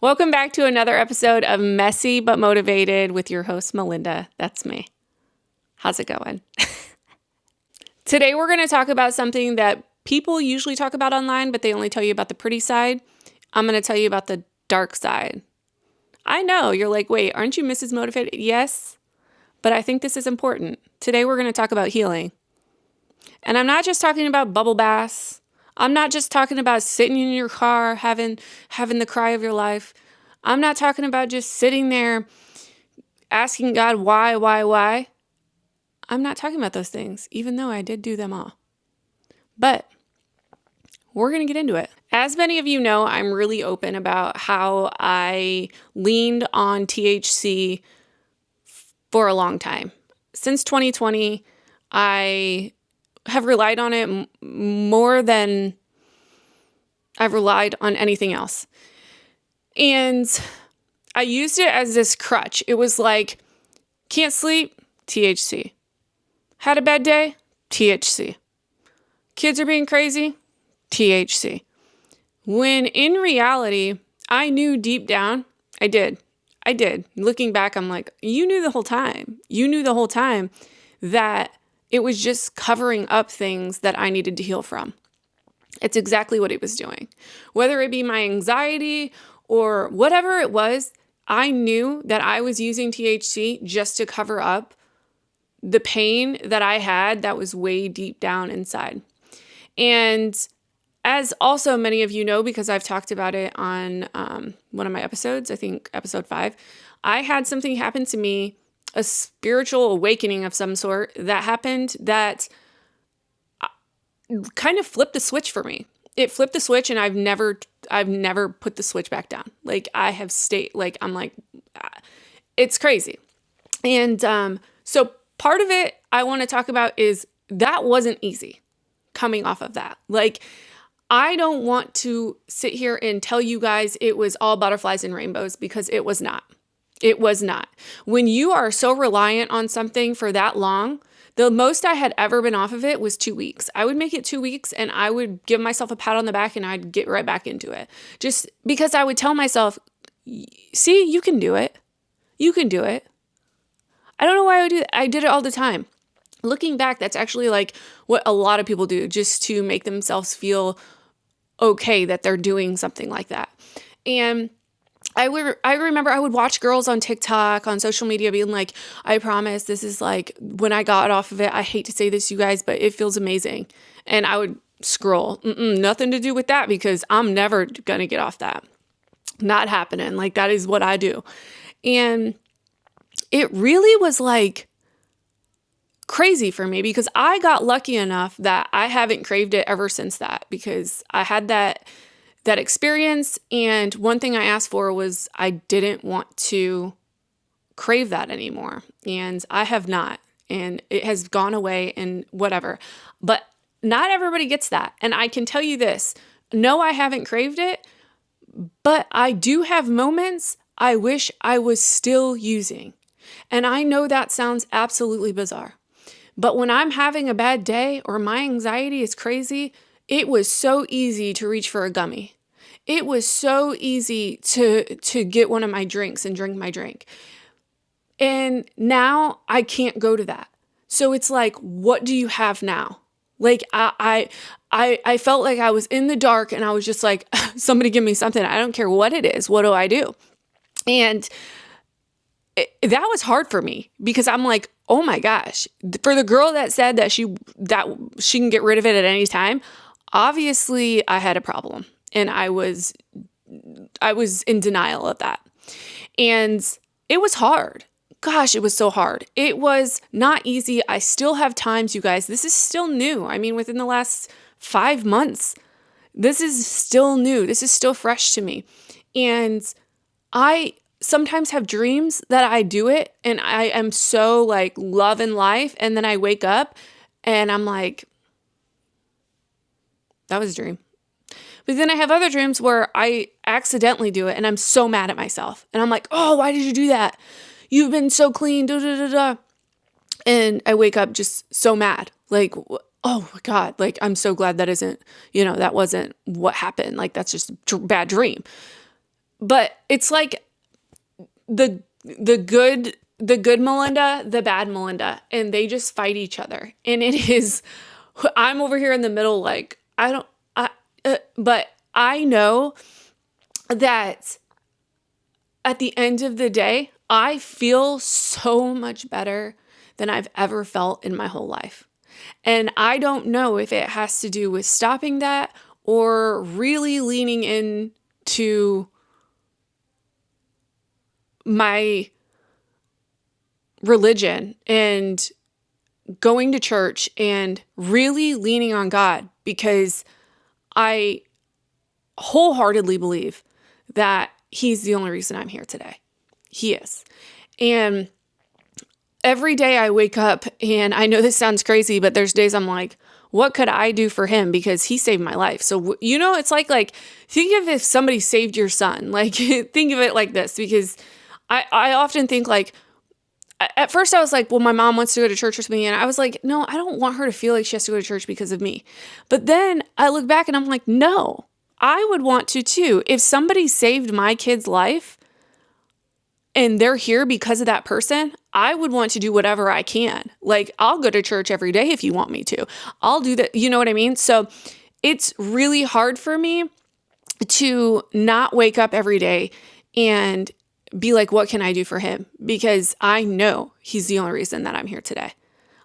Welcome back to another episode of Messy But Motivated with your host, Melinda. That's me. How's it going? Today, we're going to talk about something that people usually talk about online, but they only tell you about the pretty side. I'm going to tell you about the dark side. I know, you're like, wait, aren't you Mrs. Motivated? Yes, but I think this is important. Today, we're going to talk about healing. And I'm not just talking about bubble baths. I'm not just talking about sitting in your car, having the cry of your life. I'm not talking about just sitting there asking God, why? I'm not talking about those things, even though I did do them all. But we're going to get into it. As many of you know, I'm really open about how I leaned on THC for a long time. Since 2020, I have relied on it more than I've relied on anything else. And I used it as this crutch. It was like, can't sleep, THC. Had a bad day, THC. Kids are being crazy, THC. When in reality, I knew deep down, I did. Looking back, I'm like, you knew the whole time. You knew the whole time that it was just covering up things that I needed to heal from. It's exactly what it was doing. Whether it be my anxiety or whatever it was, I knew that I was using THC just to cover up the pain that I had that was way deep down inside. And as also many of you know, because I've talked about it on one of my episodes, I think episode 5, I had something happen to me, a spiritual awakening of some sort that happened that kind of flipped the switch for me. It flipped the switch, and I've never put the switch back down. Like I have stayed, like I'm like, it's crazy. And so part of it I want to talk about is that wasn't easy coming off of that. Like I don't want to sit here and tell you guys it was all butterflies and rainbows, because it was not. It was not. When you are so reliant on something for that long, the most I had ever been off of it was 2 weeks. I would make it 2 weeks and I would give myself a pat on the back and I'd get right back into it. Just because I would tell myself, see, you can do it. You can do it. I don't know why I would do it. I did it all the time. Looking back, that's actually like what a lot of people do just to make themselves feel okay that they're doing something like that. And I remember I would watch girls on TikTok, on social media being like, I promise this is like, when I got off of it, I hate to say this, you guys, but it feels amazing. And I would scroll, nothing to do with that, because I'm never going to get off that. Not happening. Like that is what I do. And it really was like crazy for me, because I got lucky enough that I haven't craved it ever since that, because I had that experience. And one thing I asked for was I didn't want to crave that anymore. And I have not. And it has gone away and whatever. But not everybody gets that. And I can tell you this. No, I haven't craved it. But I do have moments I wish I was still using. And I know that sounds absolutely bizarre. But when I'm having a bad day or my anxiety is crazy, it was so easy to reach for a gummy. It was so easy to get one of my drinks and drink my drink. And now I can't go to that. So it's like, what do you have now? Like I felt like I was in the dark and I was just like, somebody give me something. I don't care what it is. What do I do? And that was hard for me, because I'm like, oh my gosh, for the girl that said that she can get rid of it at any time, obviously I had a problem. And I was in denial of that. And it was hard. Gosh, it was so hard. It was not easy. I still have times, you guys. This is still new. I mean, within the last 5 months, this is still new. This is still fresh to me. And I sometimes have dreams that I do it and I am so like loving life. And then I wake up and I'm like, that was a dream. But then I have other dreams where I accidentally do it and I'm so mad at myself. And I'm like, oh, why did you do that? You've been so clean, da da da da. And I wake up just so mad. Like, oh my God, like, I'm so glad that wasn't what happened. Like, that's just a bad dream. But it's like the good Melinda, the bad Melinda, and they just fight each other. And it is, I'm over here in the middle, like, but I know that at the end of the day, I feel so much better than I've ever felt in my whole life. And I don't know if it has to do with stopping that or really leaning into my religion and going to church and really leaning on God, because I wholeheartedly believe that He's the only reason I'm here today. He is. And every day I wake up, and I know this sounds crazy, but there's days I'm like, what could I do for Him? Because He saved my life. So, it's like, think of if somebody saved your son. Like, think of it like this, because I often think, like, at first I was like, well, my mom wants to go to church with me. And I was like, no, I don't want her to feel like she has to go to church because of me. But then I look back and I'm like, no, I would want to too. If somebody saved my kid's life and they're here because of that person, I would want to do whatever I can. Like, I'll go to church every day if you want me to. I'll do that. You know what I mean? So it's really hard for me to not wake up every day and be like, what can I do for Him? Because I know He's the only reason that I'm here today.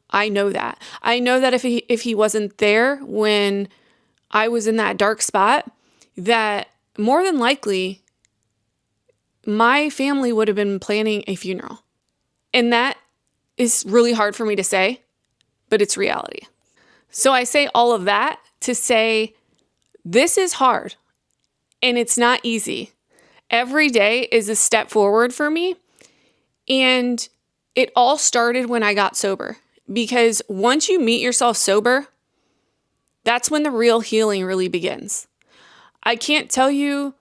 I know that. I know that if he wasn't there when I was in that dark spot, that more than likely my family would have been planning a funeral. And that is really hard for me to say, but it's reality. So I say all of that to say, this is hard and it's not easy. Every day is a step forward for me. And it all started when I got sober, because once you meet yourself sober, that's when the real healing really begins. I can't tell you,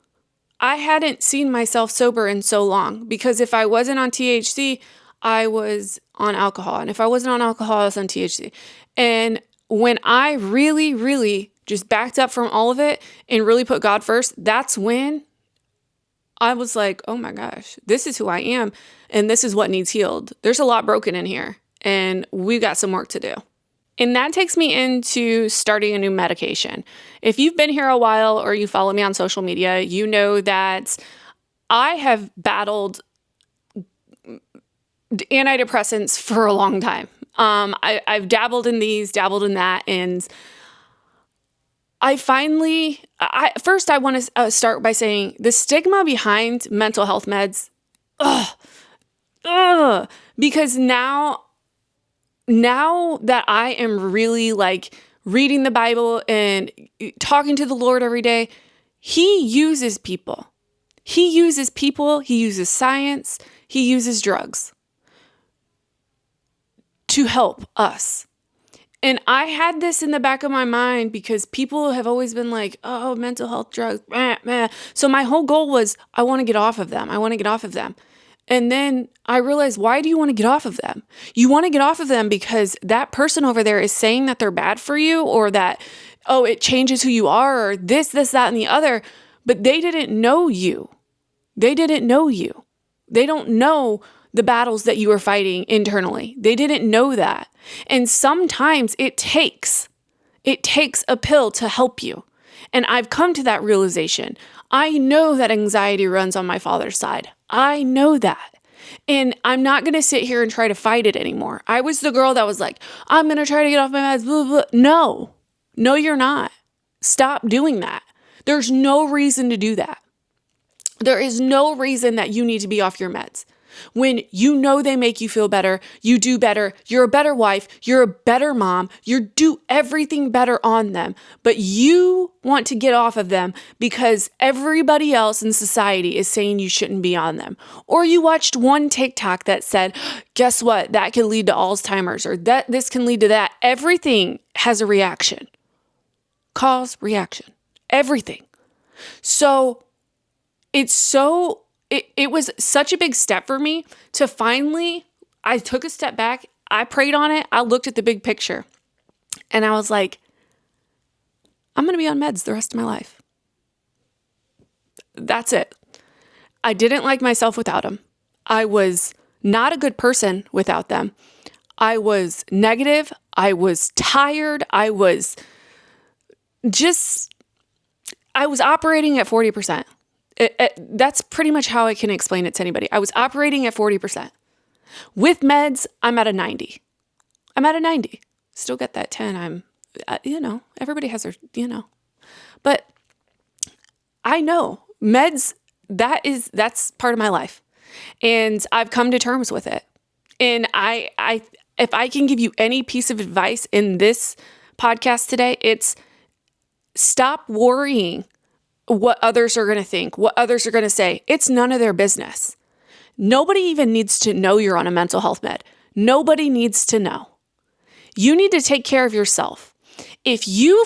I hadn't seen myself sober in so long, because if I wasn't on THC, I was on alcohol. And if I wasn't on alcohol, I was on THC. And when I really, really just backed up from all of it and really put God first, that's when I was like, oh my gosh, this is who I am. And this is what needs healed. There's a lot broken in here and we've got some work to do. And that takes me into starting a new medication. If you've been here a while or you follow me on social media, you know that I have battled antidepressants for a long time. I've dabbled in these, dabbled in that, and first I want to start by saying the stigma behind mental health meds, because now that I am really like reading the Bible and talking to the Lord every day, He uses people. He uses science, He uses drugs to help us. And I had this in the back of my mind because people have always been like, oh, mental health drugs, meh, meh. So my whole goal was, I want to get off of them. And then I realized, why do you want to get off of them? You want to get off of them because that person over there is saying that they're bad for you, or that, oh, it changes who you are, or this, that, and the other. But they didn't know you. They don't know the battles that you are fighting internally. They didn't know that. And sometimes it takes a pill to help you. And I've come to that realization. I know that anxiety runs on my father's side. I know that. And I'm not going to sit here and try to fight it anymore. I was the girl that was like, I'm going to try to get off my meds, blah, blah, blah. No, you're not. Stop doing that. There's no reason to do that. There is no reason that you need to be off your meds. When you know they make you feel better, you do better, you're a better wife, you're a better mom, you do everything better on them, but you want to get off of them because everybody else in society is saying you shouldn't be on them. Or you watched one TikTok that said, guess what, that can lead to Alzheimer's, or that this can lead to that. Everything has a reaction. Cause, reaction. Everything. So it was such a big step for me to finally, I took a step back, I prayed on it, I looked at the big picture, and I was like, I'm going to be on meds the rest of my life. That's it. I didn't like myself without them. I was not a good person without them. I was negative. I was tired. I was operating at 40%. That's pretty much how I can explain it to anybody. I was operating at 40%. With meds, I'm at a 90. Still get that 10. Everybody has their, But I know meds, that's part of my life. And I've come to terms with it. And if I can give you any piece of advice in this podcast today, it's stop worrying what others are going to think, what others are going to say. It's none of their business. Nobody even needs to know you're on a mental health med. Nobody needs to know. You need to take care of yourself. If you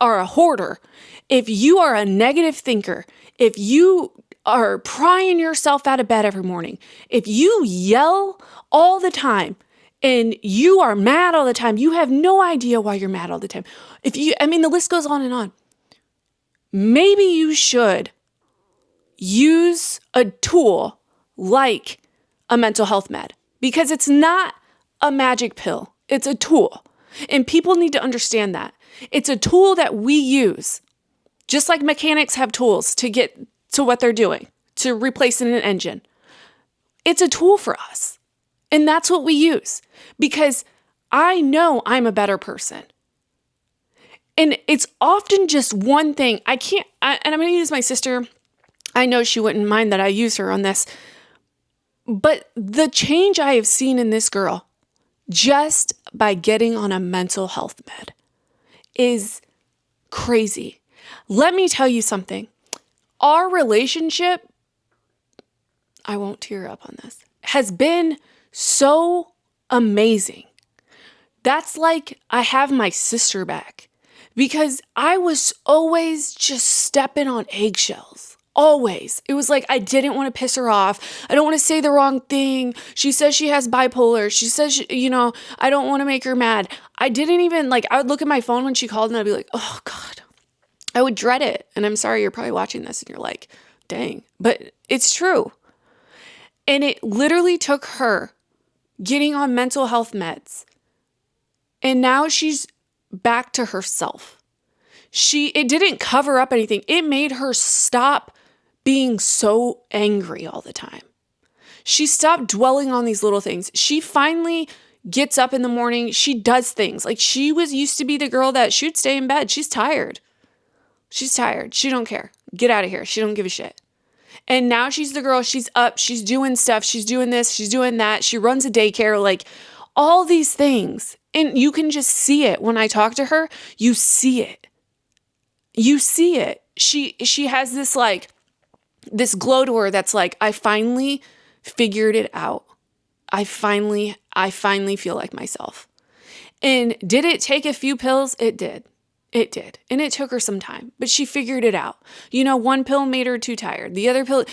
are a hoarder, if you are a negative thinker, if you are prying yourself out of bed every morning, if you yell all the time and you are mad all the time, you have no idea why you're mad all the time. The list goes on and on. Maybe you should use a tool like a mental health med, because it's not a magic pill. It's a tool. And people need to understand that. It's a tool that we use, just like mechanics have tools to get to what they're doing, to replacing an engine. It's a tool for us. And that's what we use, because I know I'm a better person. And it's often just one thing. And I'm going to use my sister. I know she wouldn't mind that I use her on this. But the change I have seen in this girl just by getting on a mental health med is crazy. Let me tell you something. Our relationship, I won't tear up on this, has been so amazing. That's like I have my sister back, because I was always just stepping on eggshells. Always. It was like I didn't want to piss her off. I don't want to say the wrong thing. She says she has bipolar. She says, I don't want to make her mad. I didn't even, I would look at my phone when she called and I'd be like, oh God. I would dread it. And I'm sorry, you're probably watching this and you're like, dang. But it's true. And it literally took her getting on mental health meds. And now she's back to herself. It didn't cover up anything. It made her stop being so angry all the time. She stopped dwelling on these little things. She finally gets up in the morning. She does things. Like, she used to be the girl that she'd stay in bed. She's tired. She don't care. Get out of here. She don't give a shit. And now she's the girl. She's up. She's doing stuff. She's doing this. She's doing that. She runs a daycare. All these things. And you can just see it. When I talk to her, you see it. You see it. She has this glow to her that's like, I finally figured it out. I finally feel like myself. And did it take a few pills? It did. It did. And it took her some time, but she figured it out. One pill made her too tired. The other pill,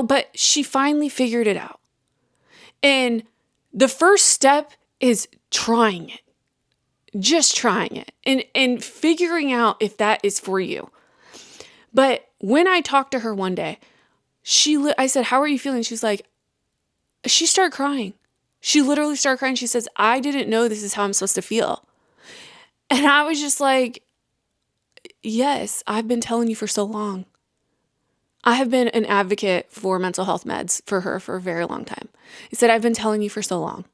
but she finally figured it out. And the first step is trying it. Just trying it and figuring out if that is for you. But when I talked to her one day, I said, how are you feeling? She's like, she started crying. She literally started crying. She says, I didn't know this is how I'm supposed to feel. And I was just like, yes, I've been telling you for so long. I have been an advocate for mental health meds for her for a very long time. I said, I've been telling you for so long.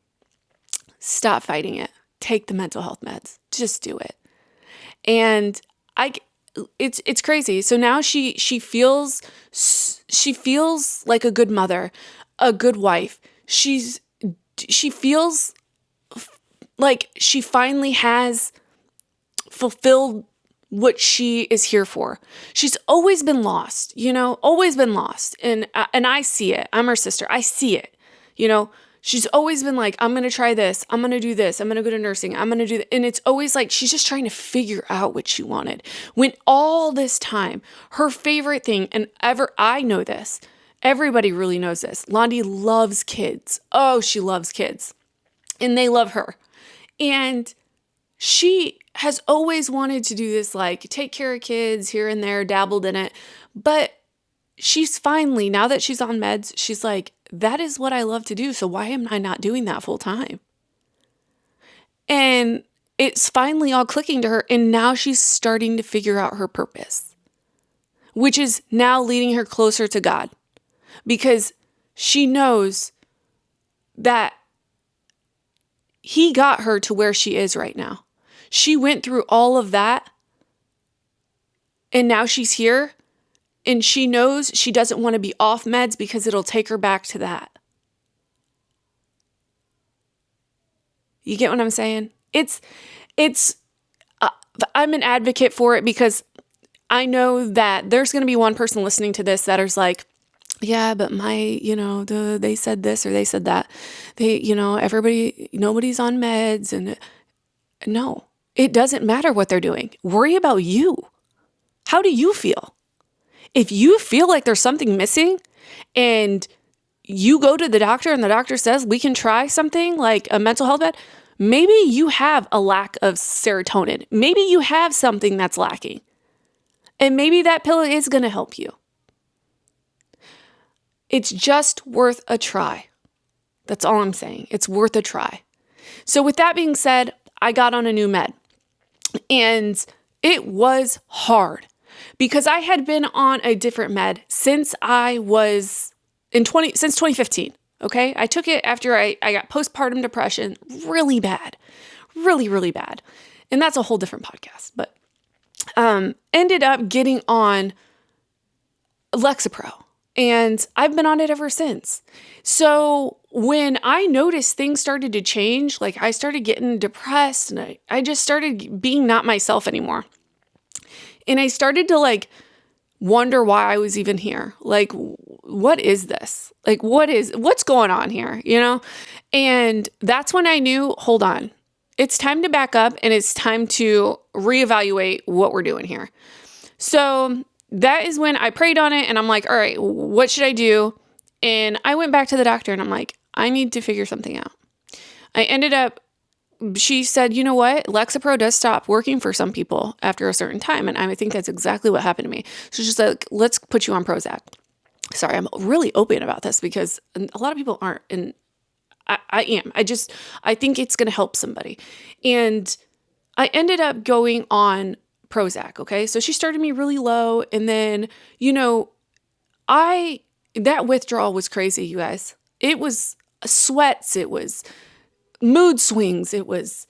Stop fighting it. Take the mental health meds. Just do it. And it's crazy. So now she feels like a good mother, a good wife. She feels like she finally has fulfilled what she is here for. She's always been lost, always been lost. And I see it. I'm her sister. I see it, She's always been like, I'm going to try this. I'm going to do this. I'm going to go to nursing. I'm going to do that. And it's always like she's just trying to figure out what she wanted. When all this time, her favorite thing, and I know this, everybody really knows this, Londi loves kids. Oh, she loves kids. And they love her. And she has always wanted to do this, take care of kids here and there, dabbled in it. But she's finally, now that she's on meds, she's like, that is what I love to do. So why am I not doing that full time? And it's finally all clicking to her. And now she's starting to figure out her purpose, which is now leading her closer to God, because she knows that He got her to where she is right now. She went through all of that, and now she's here, and she knows she doesn't want to be off meds because it'll take her back to that. You get what I'm saying? I'm an advocate for it, because I know that there's going to be one person listening to this that is like, yeah, but they said this or they said that. Nobody's on meds. And no, it doesn't matter what they're doing. Worry about you. How do you feel? If you feel like there's something missing and you go to the doctor and the doctor says we can try something like a mental health bed, maybe you have a lack of serotonin. Maybe you have something that's lacking. And maybe that pill is going to help you. It's just worth a try. That's all I'm saying. It's worth a try. So with that being said, I got on a new med. And it was hard because I had been on a different med since since 2015. Okay. I took it after I got postpartum depression, really bad, really, really bad. And that's a whole different podcast, but ended up getting on Lexapro, and I've been on it ever since. So when I noticed things started to change, like I started getting depressed and I just started being not myself anymore. And I started to wonder why I was even here. Like, what is this? Like, what's going on here? And that's when I knew, hold on, it's time to back up and it's time to reevaluate what we're doing here. So that is when I prayed on it and I'm like, all right, what should I do? And I went back to the doctor and I'm like, I need to figure something out. She said, you know what? Lexapro does stop working for some people after a certain time. And I think that's exactly what happened to me. So she's like, let's put you on Prozac. Sorry, I'm really open about this because a lot of people aren't. And I am. I think it's going to help somebody. And I ended up going on Prozac. Okay. So she started me really low. And then, that withdrawal was crazy, you guys. It was sweats. It was mood swings. It was,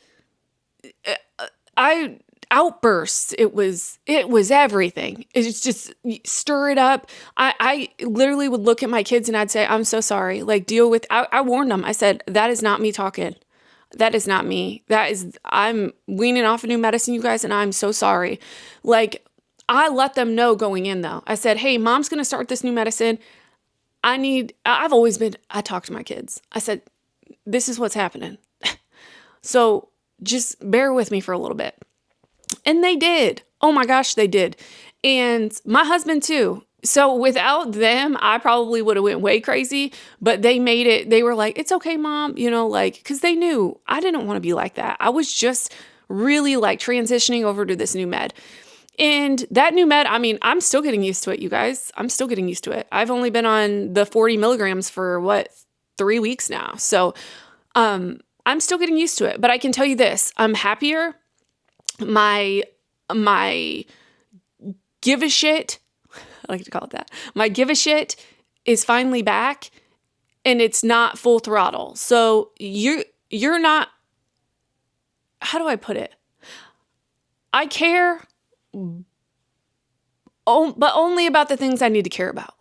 outbursts. It was everything. It's just stir it up. I literally would look at my kids and I'd say, I'm so sorry. Deal with, I warned them. I said, that is not me talking. That is not me. I'm weaning off a new medicine, you guys, and I'm so sorry. I let them know going in though. I said, hey, mom's going to start this new medicine. I talk to my kids. I said, this is what's happening. So just bear with me for a little bit. And they did. Oh my gosh, they did. And my husband too. So without them, I probably would have went way crazy, but they made it. They were like, it's okay, mom, because they knew I didn't want to be like that. I was just really transitioning over to this new med. And that new med, I'm still getting used to it, you guys. I'm still getting used to it. I've only been on the 40 milligrams for 3 weeks now. So I'm still getting used to it, but I can tell you this, I'm happier. My give a shit, I like to call it that. My give a shit is finally back and it's not full throttle. So you're not, how do I put it? I care, but only about the things I need to care about.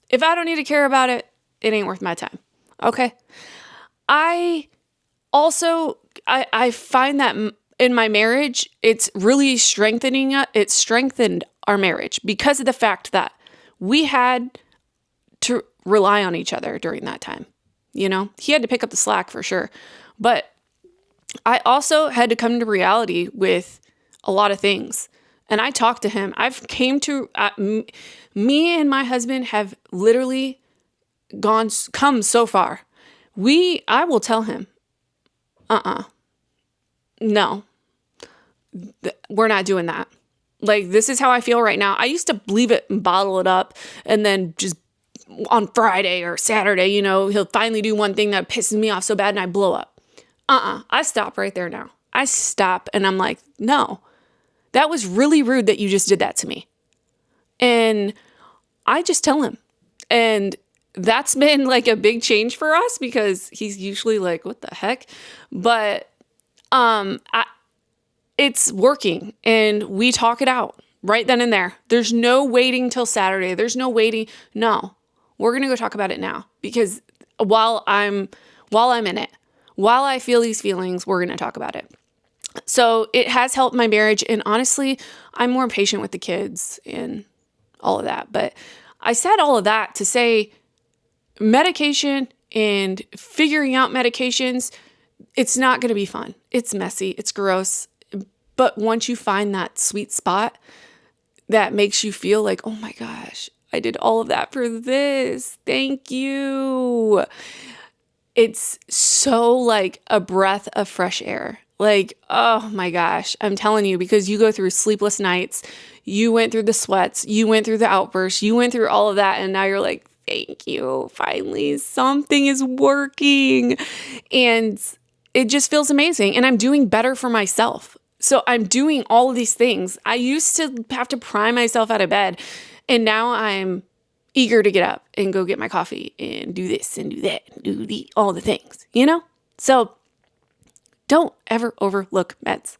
If I don't need to care about it, it ain't worth my time. Okay. I find that in my marriage, it's really strengthening. It strengthened our marriage because of the fact that we had to rely on each other during that time. He had to pick up the slack for sure. But I also had to come to reality with a lot of things. And I talked to him. Me and my husband have literally come so far. I will tell him, no, we're not doing that. Like, this is how I feel right now. I used to leave it and bottle it up, and then just on Friday or Saturday, he'll finally do one thing that pisses me off so bad and I blow up. I stop right there now. I stop and I'm like, no, that was really rude that you just did that to me. And I just tell him. And that's been like a big change for us because he's usually like, what the heck? But it's working and we talk it out right then and there. There's no waiting till Saturday. There's no waiting. No, we're going to go talk about it now because while I'm in it, while I feel these feelings, we're going to talk about it. So it has helped my marriage. And honestly, I'm more patient with the kids and all of that. But I said all of that to say medication and figuring out medications, it's not going to be fun. It's messy. It's gross. But once you find that sweet spot that makes you feel like, oh my gosh, I did all of that for this. Thank you. It's so like a breath of fresh air. Like, oh my gosh, I'm telling you, because you go through sleepless nights, you went through the sweats, you went through the outbursts, you went through all of that. And now you're like, thank you. Finally, something is working. And it just feels amazing. And I'm doing better for myself. So I'm doing all of these things. I used to have to pry myself out of bed. And now I'm eager to get up and go get my coffee and do this and do that and do all the things, So don't ever overlook meds.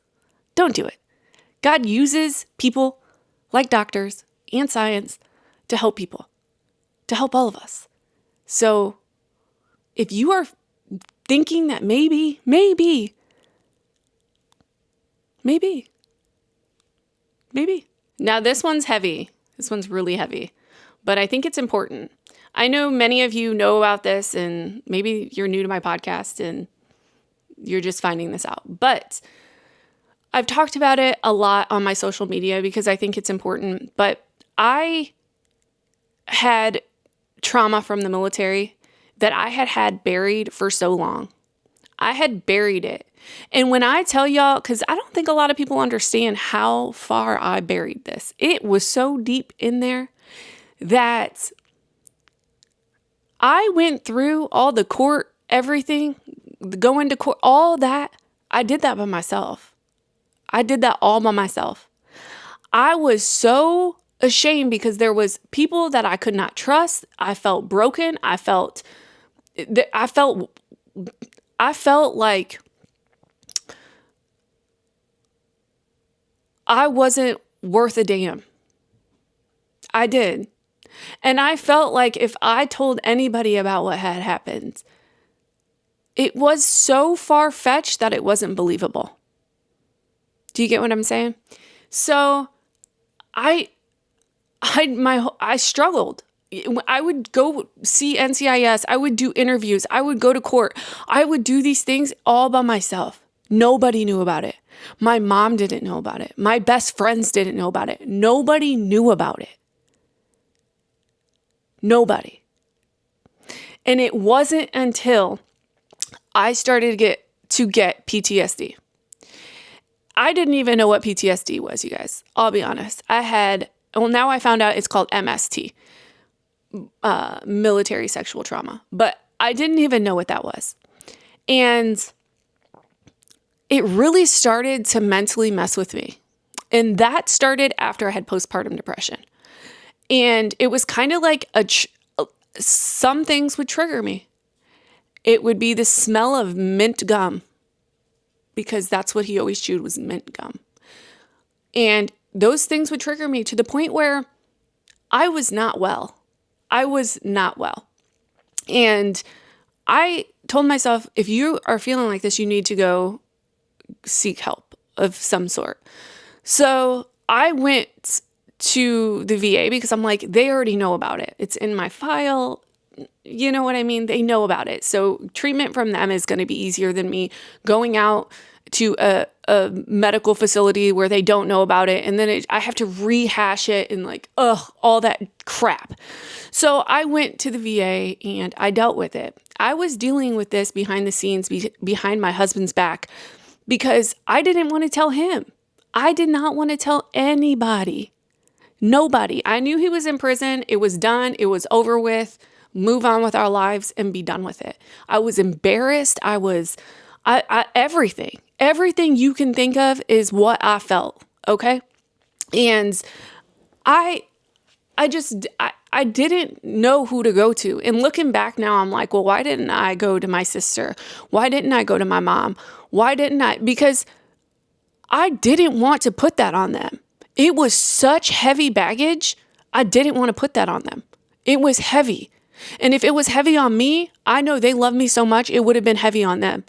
Don't do it. God uses people like doctors and science to help people, to help all of us. So if you are thinking that maybe, now this one's heavy. This one's really heavy, but I think it's important. I know many of you know about this and maybe you're new to my podcast and you're just finding this out, but I've talked about it a lot on my social media because I think it's important, but I had trauma from the military that I had buried for so long. I had buried it. And when I tell y'all, because I don't think a lot of people understand how far I buried this. It was so deep in there that I went through all the court, everything, going to court, all that. I did that by myself. I did that all by myself. I was so ashamed because there was people that I could not trust. I felt broken. I felt like I wasn't worth a damn. I did. And I felt like if I told anybody about what had happened, it was so far-fetched that it wasn't believable. Do you get what I'm saying? So I struggled. I would go see NCIS. I would do interviews. I would go to court. I would do these things all by myself. Nobody knew about it. My mom didn't know about it. My best friends didn't know about it. Nobody knew about it. Nobody. And it wasn't until I started to get PTSD. I didn't even know what PTSD was, you guys. I'll be honest. Now I found out it's called MST, military sexual trauma. But I didn't even know what that was. And it really started to mentally mess with me. And that started after I had postpartum depression. And it was kind of like some things would trigger me. It would be the smell of mint gum, because that's what he always chewed was mint gum. And those things would trigger me to the point where I was not well. And I told myself, if you are feeling like this, you need to go seek help of some sort. So I went to the VA because I'm like, they already know about it. It's in my file. You know what I mean? They know about it. So treatment from them is going to be easier than me going out to a medical facility where they don't know about it. And then I have to rehash it and all that crap. So I went to the VA and I dealt with it. I was dealing with this behind the scenes, behind my husband's back, because I didn't want to tell him. I did not want to tell anybody. Nobody. I knew he was in prison. It was done. It was over with. Move on with our lives and be done with it. I was embarrassed. Everything you can think of is what I felt. Okay. And I didn't know who to go to. And looking back now, I'm like, well, why didn't I go to my sister? Why didn't I go to my mom? Why didn't I? Because I didn't want to put that on them. It was such heavy baggage. I didn't want to put that on them. It was heavy. And if it was heavy on me, I know they love me so much, it would have been heavy on them.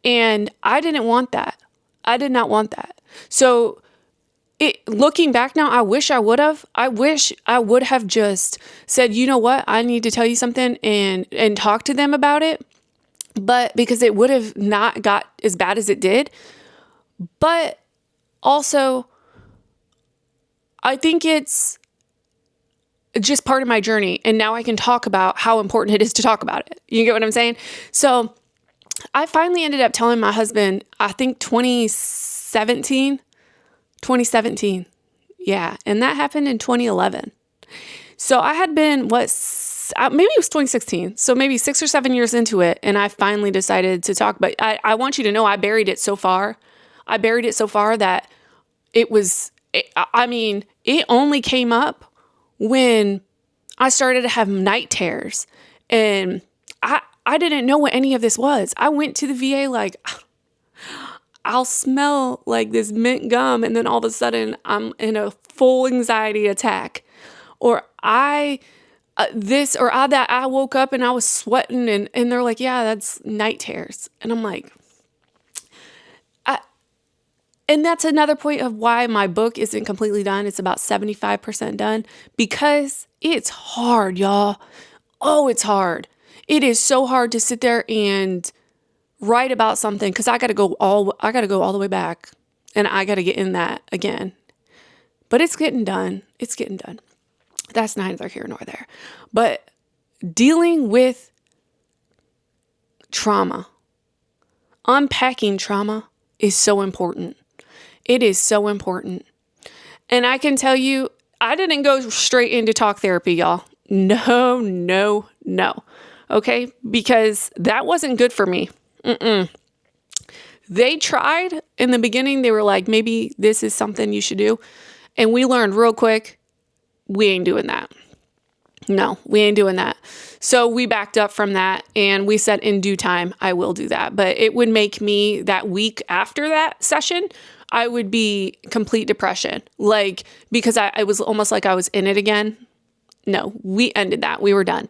And I didn't want that. I did not want that. So looking back now, I wish I would have. I wish I would have just said, you know what, I need to tell you something and talk to them about it. But because it would have not got as bad as it did. But also, I think it's just part of my journey. And now I can talk about how important it is to talk about it. You get what I'm saying? So I finally ended up telling my husband, I think 2017. Yeah. And that happened in 2011. So I had been, maybe it was 2016. So maybe 6 or 7 years into it. And I finally decided to talk. But I want you to know I buried it so far. That it only came up when I started to have night terrors. And I didn't know what any of this was. I went to the VA like, I'll smell like this mint gum, and then all of a sudden I'm in a full anxiety attack. Or I woke up and I was sweating, and they're like, yeah, that's night terrors. And I'm like, and that's another point of why my book isn't completely done. It's about 75% done, because it's hard, y'all. Oh, it's hard. It is so hard to sit there and write about something, because I got to go all the way back, and I got to get in that again. But it's getting done. That's neither here nor there. But dealing with trauma, unpacking trauma is so important. It is so important. And I can tell you, I didn't go straight into talk therapy, y'all. No. Okay? Because that wasn't good for me. They tried in the beginning. They were like, maybe this is something you should do. And we learned real quick, we ain't doing that. No, we ain't doing that. So we backed up from that, and we said in due time, I will do that. But it would make me, that week after that session, I would be complete depression. Like, because I was almost like I was in it again. No, we ended that. We were done.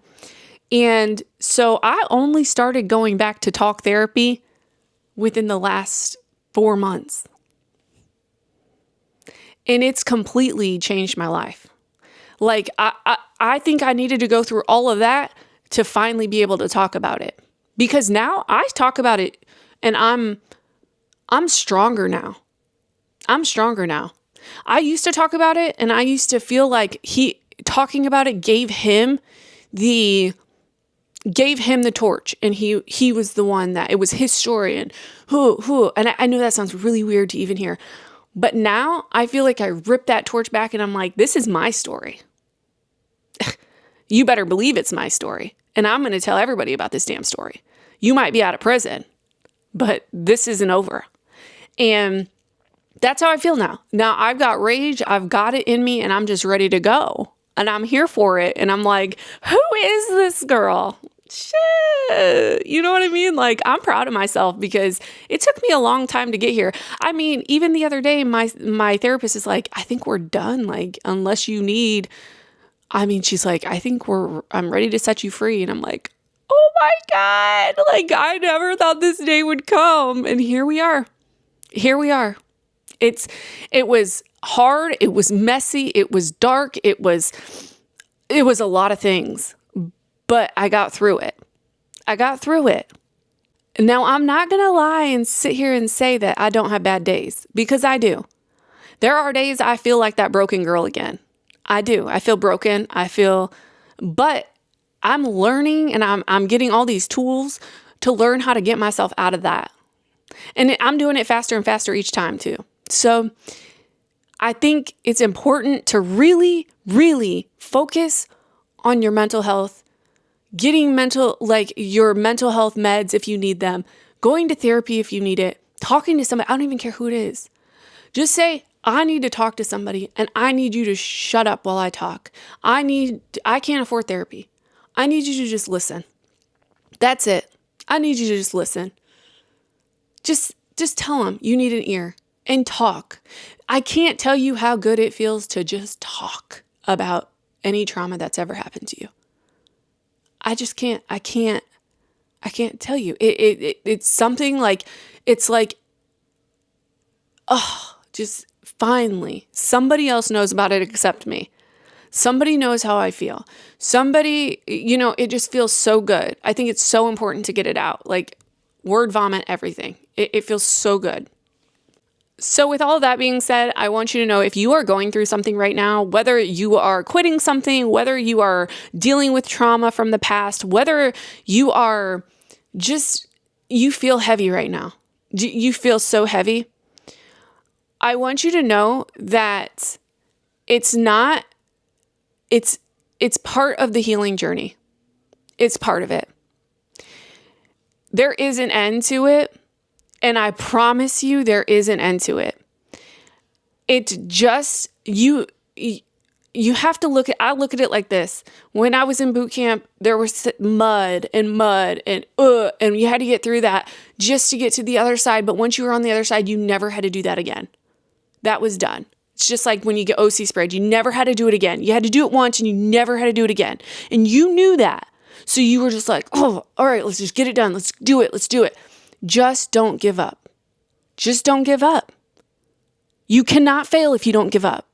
And so I only started going back to talk therapy within the last 4 months. And it's completely changed my life. Like, I think I needed to go through all of that to finally be able to talk about it. Because now I talk about it, and I'm stronger now. I used to talk about it, and I used to feel like talking about it gave him the torch, and he was the one that, it was his story, and and I know that sounds really weird to even hear, but now I feel like I ripped that torch back, and I'm like, this is my story. You better believe it's my story, and I'm going to tell everybody about this damn story. You might be out of prison, but this isn't over. And that's how I feel now. Now I've got rage, I've got it in me, and I'm just ready to go. And I'm here for it. And I'm like, who is this girl? Shit. You know what I mean? Like, I'm proud of myself, because it took me a long time to get here. I mean, even the other day, my therapist is like, I think we're done. Like, unless you need, she's like, I'm ready to set you free. And I'm like, oh my God. Like, I never thought this day would come. And here we are. It was hard. It was messy. It was dark. It was a lot of things, but I got through it. Now, I'm not going to lie and sit here and say that I don't have bad days, because I do. There are days I feel like that broken girl again. I do. I feel broken. But I'm learning, and I'm getting all these tools to learn how to get myself out of that. And I'm doing it faster and faster each time too. So I think it's important to really, really focus on your mental health, getting your mental health meds if you need them, going to therapy if you need it, talking to somebody. I don't even care who it is. Just say, I need to talk to somebody and I need you to shut up while I talk. I can't afford therapy. I need you to just listen. That's it. I need you to just listen. Just tell them you need an ear and talk. I can't tell you how good it feels to just talk about any trauma that's ever happened to you. I just can't. I can't tell you. It's something like, it's like, oh, just finally somebody else knows about it except me. Somebody knows how I feel. Somebody, it just feels so good. I think it's so important to get it out. Like word vomit, everything. It feels so good. So with all of that being said, I want you to know if you are going through something right now, whether you are quitting something, whether you are dealing with trauma from the past, whether you are you feel heavy right now. You feel so heavy. I want you to know that it's part of the healing journey. It's part of it. There is an end to it. And I promise you there is an end to it. It's just, you have to I look at it like this. When I was in boot camp, there was mud and you had to get through that just to get to the other side. But once you were on the other side, you never had to do that again. That was done. It's just like when you get OC sprayed, you never had to do it again. You had to do it once and you never had to do it again. And you knew that. So you were just like, oh, all right, let's just get it done. Let's do it. Just don't give up. Just don't give up. You cannot fail if you don't give up.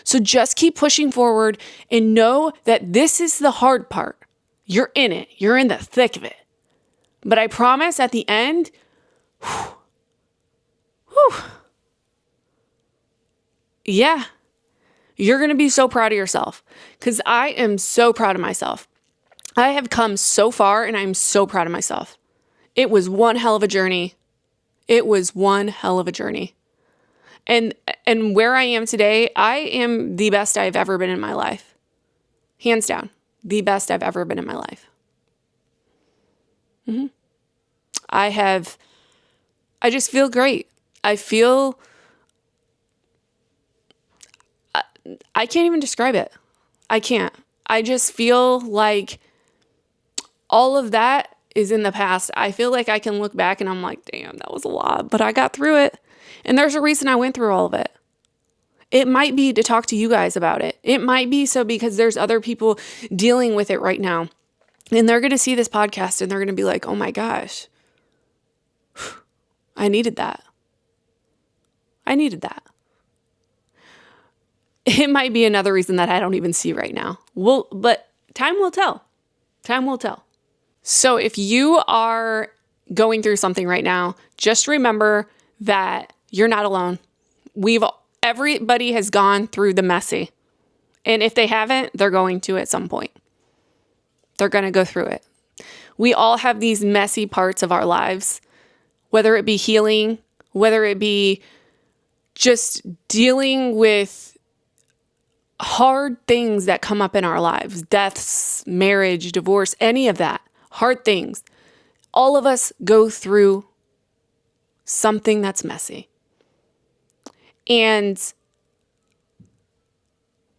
So just keep pushing forward and know that this is the hard part. You're in it. You're in the thick of it. But I promise at the end, yeah, you're going to be so proud of yourself because I am so proud of myself. I have come so far and I'm so proud of myself. It was one hell of a journey. And where I am today, I am the best I've ever been in my life. Hands down, the best I've ever been in my life. I just feel great. I can't even describe it. I can't. I just feel like all of that is in the past. I feel like I can look back and I'm like, damn, that was a lot, but I got through it. And there's a reason I went through all of it. It might be to talk to you guys about it. It might be so because there's other people dealing with it right now. And they're going to see this podcast and they're going to be like, oh my gosh, I needed that. It might be another reason that I don't even see right now. But time will tell. So if you are going through something right now, just remember that you're not alone. Everybody has gone through the messy. And if they haven't, they're going to at some point. They're going to go through it. We all have these messy parts of our lives, whether it be healing, whether it be just dealing with hard things that come up in our lives, deaths, marriage, divorce, any of that. Hard things. All of us go through something that's messy. And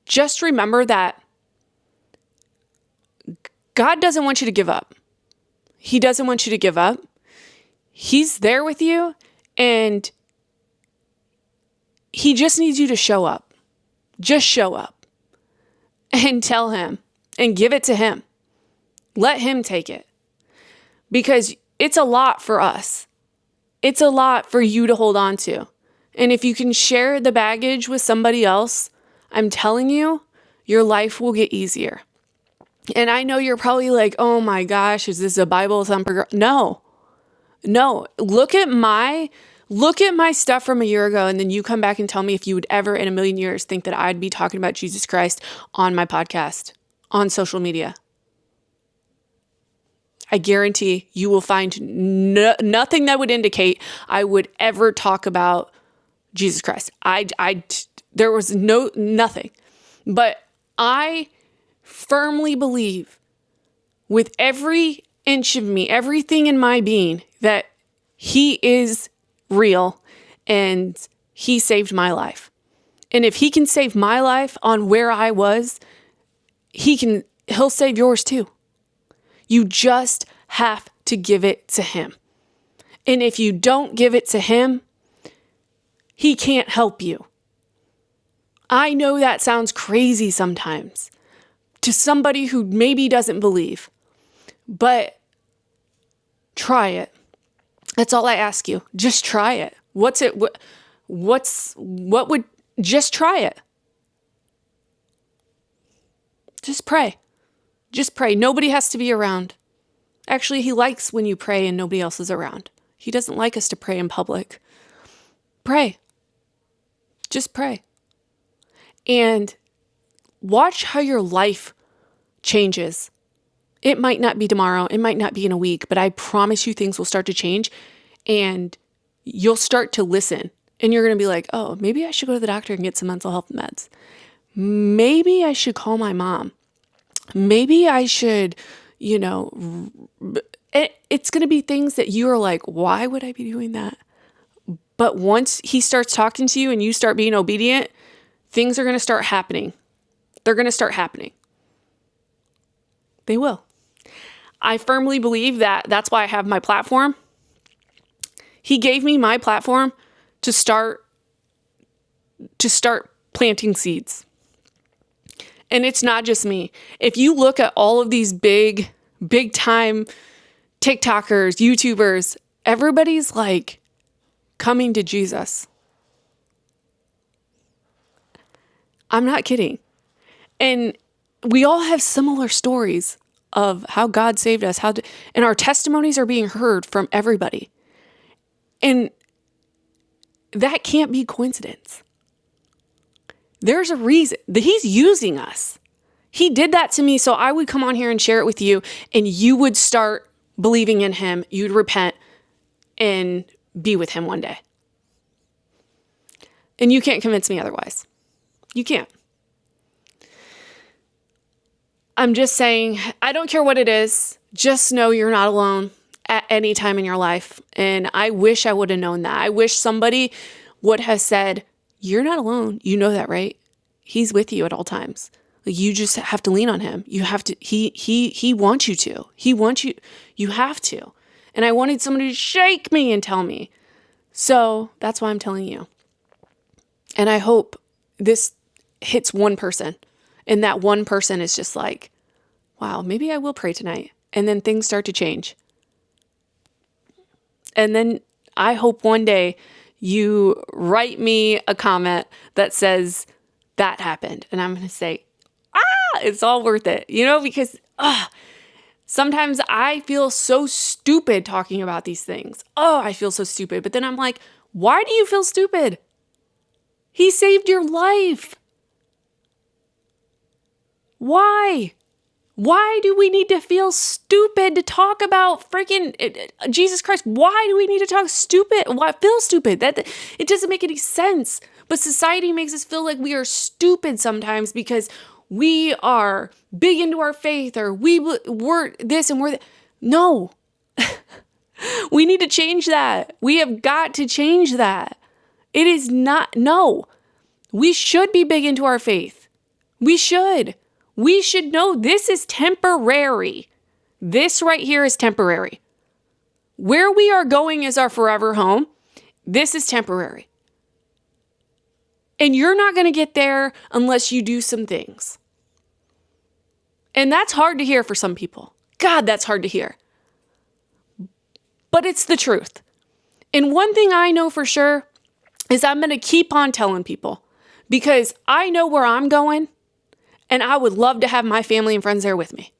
just remember that God doesn't want you to give up. He doesn't want you to give up. He's there with you and he just needs you to show up. Just show up and tell him and give it to him. Let him take it because it's a lot for us. It's a lot for you to hold on to. And if you can share the baggage with somebody else, I'm telling you, your life will get easier. And I know you're probably like, oh my gosh, is this a Bible thumper? No. Look at my stuff from a year ago. And then you come back and tell me if you would ever in a million years think that I'd be talking about Jesus Christ on my podcast, on social media. I guarantee you will find nothing that would indicate I would ever talk about Jesus Christ. There was nothing. But I firmly believe with every inch of me, everything in my being, that he is real and he saved my life. And if he can save my life on where I was, he'll save yours too. You just have to give it to him. And if you don't give it to him, he can't help you. I know that sounds crazy sometimes to somebody who maybe doesn't believe, but try it. That's all I ask you. Just try it. Just try it. Just pray. Just pray. Nobody has to be around. Actually, he likes when you pray and nobody else is around. He doesn't like us to pray in public. Pray. Just pray. And watch how your life changes. It might not be tomorrow. It might not be in a week, but I promise you things will start to change and you'll start to listen. And you're going to be like, oh, maybe I should go to the doctor and get some mental health meds. Maybe I should call my mom. Maybe I should, it's going to be things that you are like, why would I be doing that? But once he starts talking to you and you start being obedient, things are going to start happening. They're going to start happening. They will. I firmly believe that that's why I have my platform. He gave me my platform to start planting seeds. And it's not just me. If you look at all of these big time TikTokers, YouTubers, everybody's like coming to Jesus. I'm not kidding. And we all have similar stories of how God saved us, and our testimonies are being heard from everybody. And that can't be coincidence. There's a reason that he's using us. He did that to me so I would come on here and share it with you and you would start believing in him. You'd repent and be with him one day. And you can't convince me otherwise. You can't. I'm just saying, I don't care what it is. Just know you're not alone at any time in your life. And I wish I would have known that. I wish somebody would have said, you're not alone. You know that, right? He's with you at all times. Like, you just have to lean on him. You have to, he wants you to. He wants you, you have to. And I wanted somebody to shake me and tell me. So that's why I'm telling you. And I hope this hits one person. And that one person is just like, wow, maybe I will pray tonight. And then things start to change. And then I hope one day you write me a comment that says that happened. And I'm going to say, it's all worth it, because sometimes I feel so stupid talking about these things. I feel so stupid. But then I'm like, why do you feel stupid? He saved your life. Why? Why do we need to feel stupid to talk about freaking Jesus Christ? Why do we need to talk stupid? Why feel stupid? That it doesn't make any sense. But society makes us feel like we are stupid sometimes because we are big into our faith or we're this and we're that. No. We need to change that. We have got to change that. It is not, no. We should be big into our faith. We should. We should know this is temporary. This right here is temporary. Where we are going is our forever home. This is temporary. And you're not going to get there unless you do some things. And that's hard to hear for some people. God, that's hard to hear. But it's the truth. And one thing I know for sure is I'm going to keep on telling people because I know where I'm going. And I would love to have my family and friends there with me.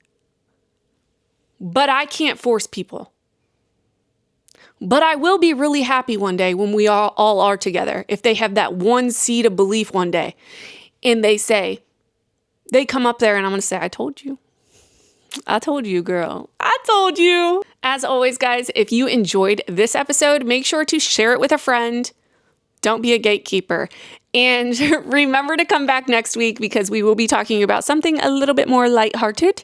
But I can't force people. But I will be really happy one day when we all are together. If they have that one seed of belief one day. And they come up there and I'm going to say, I told you. I told you, girl. I told you. As always, guys, if you enjoyed this episode, make sure to share it with a friend. Don't be a gatekeeper. And remember to come back next week because we will be talking about something a little bit more lighthearted.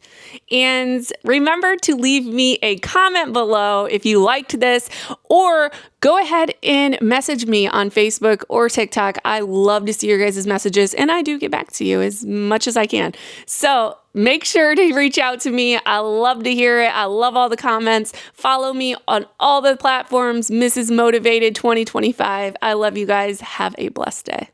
And remember to leave me a comment below if you liked this, or go ahead and message me on Facebook or TikTok. I love to see your guys' messages, and I do get back to you as much as I can. So make sure to reach out to me. I love to hear it. I love all the comments. Follow me on all the platforms, Mrs. Motivated 2025. I love you guys. Have a blessed day.